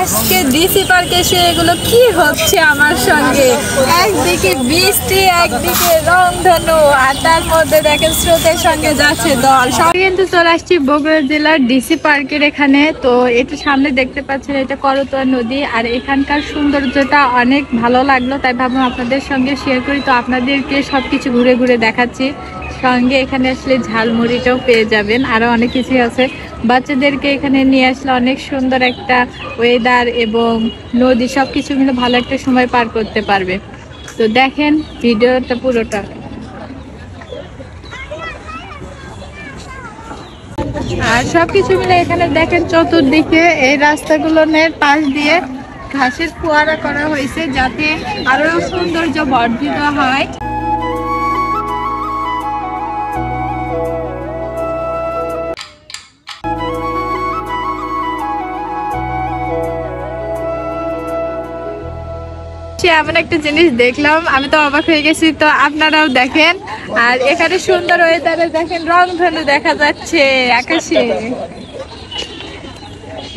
আজকে ডিসি পার্কে এসে এগুলো কি হচ্ছে আমার সঙ্গে, একদিকে বৃষ্টি একদিকে রংধনু আর তার মধ্যে দেখেন স্রোতের সঙ্গে যাচ্ছে দল। সব কিন্তু চলে আসছি বগুড়া জেলার ডিসি পার্কের এখানে। তো এটা সামনে দেখতে পাচ্ছেন, এটা করতোয়া নদী আর এখানকার সৌন্দর্যটা অনেক ভালো লাগলো, তাই ভাবলাম আপনাদের সঙ্গে শেয়ার করি। তো আপনাদেরকে সবকিছু ঘুরে ঘুরে দেখাচ্ছি, সঙ্গে এখানে আসলে ঝালমুড়িটাও পেয়ে যাবেন, আরো অনেক কিছু আছে। বাচ্চাদেরকে এখানে নিয়ে আসলে অনেক সুন্দর একটা ওয়েদার এবং নদী সবকিছু মিলে ভালো একটা সময় পার করতে পারবে। তো দেখেন ভিডিওটা পুরোটা। আর সবকিছু মিলে এখানে দেখেন চতুর্দিকে এই রাস্তাগুলোর পাশ দিয়ে ঘাসের ফোয়ারা করা হয়েছে যাতে আরো সৌন্দর্য বর্ধিত হয়। এমন একটা জিনিস দেখলাম, আমি তো অবাক হয়ে গেছি, তো আপনারাও দেখেন। আর এখানে সুন্দর ওয়েদারে দেখেন রংধনু দেখা যাচ্ছে আকাশে,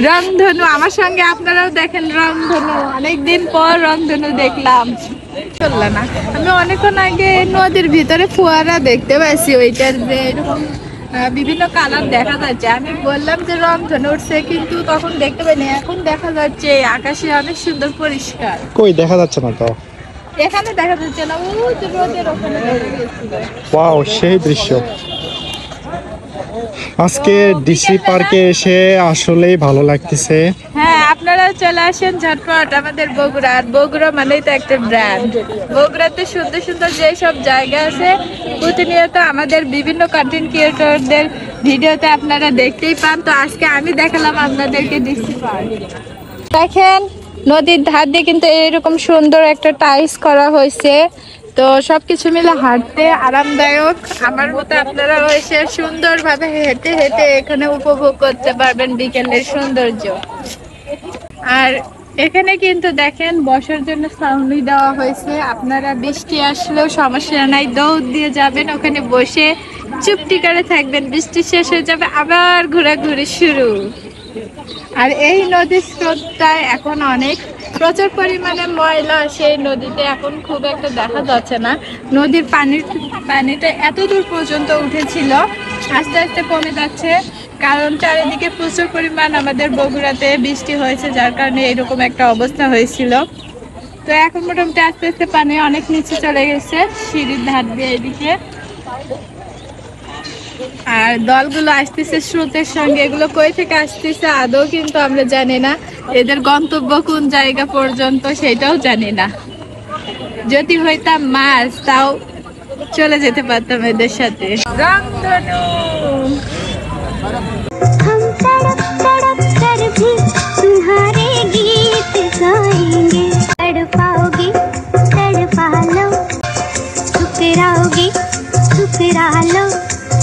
রংধনু আমার সঙ্গে আপনারাও দেখেন রংধনু। অনেকদিন পর রংধনু দেখলাম। চললো না, আমি অনেকক্ষণ আগে নদীর ভিতরে ফোয়ারা দেখতে পাইছি, ওইটার যে এরকম বিভিন্ন কালার দেখা যাচ্ছে। আমি বললাম যে রংধনু উঠছে, কিন্তু তখন দেখতে পাইনি। এখন দেখা যাচ্ছে আকাশে অনেক সুন্দর পরিষ্কার। কই দেখা যাচ্ছে না তো, এখানে দেখা যাচ্ছে না, ওই যে রোদের ওখানে দেখা গেছিল। ওয়াও সেই দৃশ্য। আজকে ডিসি পার্কে এসে আসলেই ভালো লাগতেছে। হ্যাঁ, আপনারা চলে আসেন ঝটপট আমাদের বগুড়া। আর বগুড়া মানেই তো একটা ব্র্যান্ড। বগুড়াতে সুন্দর সুন্দর যেসব জায়গা আছে প্রতিনিয়ত আমাদের বিভিন্ন কন্টেন্ট ক্রিয়েটরদের ভিডিওতে আপনারা দেখতেই পান। তো আজকে আমি দেখালাম আপনাদেরকে ডিসি পার্ক। দেখেন নদীর ধার দিয়ে কিন্তু এরকম সুন্দর একটা টাইলস করা হয়েছে। তো সবকিছু মিলে হাঁটতে আরামদায়ক। আমার মতো আপনারাও এসে সুন্দরভাবে হেঁটে হেঁটে এখানে উপভোগ করতে পারবেন বিকেলের সৌন্দর্য। আর এখানে কিন্তু দেখেন বসার জন্য ছাউনি দেওয়া হয়েছে। আপনারা বৃষ্টি আসলেও সমস্যা নাই, দৌড় দিয়ে যাবেন, ওখানে বসে চুপটি করে থাকবেন। বৃষ্টি শেষ হয়ে যাবে, আবার ঘোরাঘুরি শুরু। আর এই নদীর স্রোতটা এখন অনেক প্রচুর পরিমাণে ময়লা, সেই নদীতে এখন খুব একটা দেখা যাচ্ছে না। নদীর পানিটা এত দূর পর্যন্ত উঠেছিল, আস্তে আস্তে কমে যাচ্ছে, কারণ চারিদিকে প্রচুর পরিমাণ আমাদের বগুড়াতে বৃষ্টি হয়েছে, যার কারণে এরকম একটা অবস্থা হয়েছিল। তো এখন মোটামুটি আস্তে আস্তে পানি অনেক নিচে চলে গেছে সিঁড়ির ধার দিয়ে এদিকে। আর দলগুলো আসতেছে স্রোতের সঙ্গে, এগুলো কই থেকে আসতেছে আদৌ কিন্তু আমরা জানি না। এদের গন্তব্য কোন জায়গা পর্যন্ত সেটাও জানি না। যদি হইতাম মাছ তাও চলে যেতে পারতাম এদের সাথে। রংধনু तुम्हारे गीत गाएंगे, तड़पाओगे तड़पालो, ठुकराओगे ठुकरालो,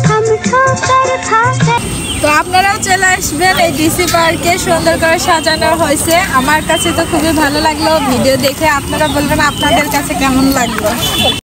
हम ठोकर खाकर। তো আপনারাও চলে আসবেন এই ডিসি পার্কে, সুন্দর করে সাজানো হয়েছে। আমার কাছে তো খুবই ভালো লাগলো ভিডিও দেখে। আপনারা বলবেন আপনাদের কাছে কেমন লাগলো।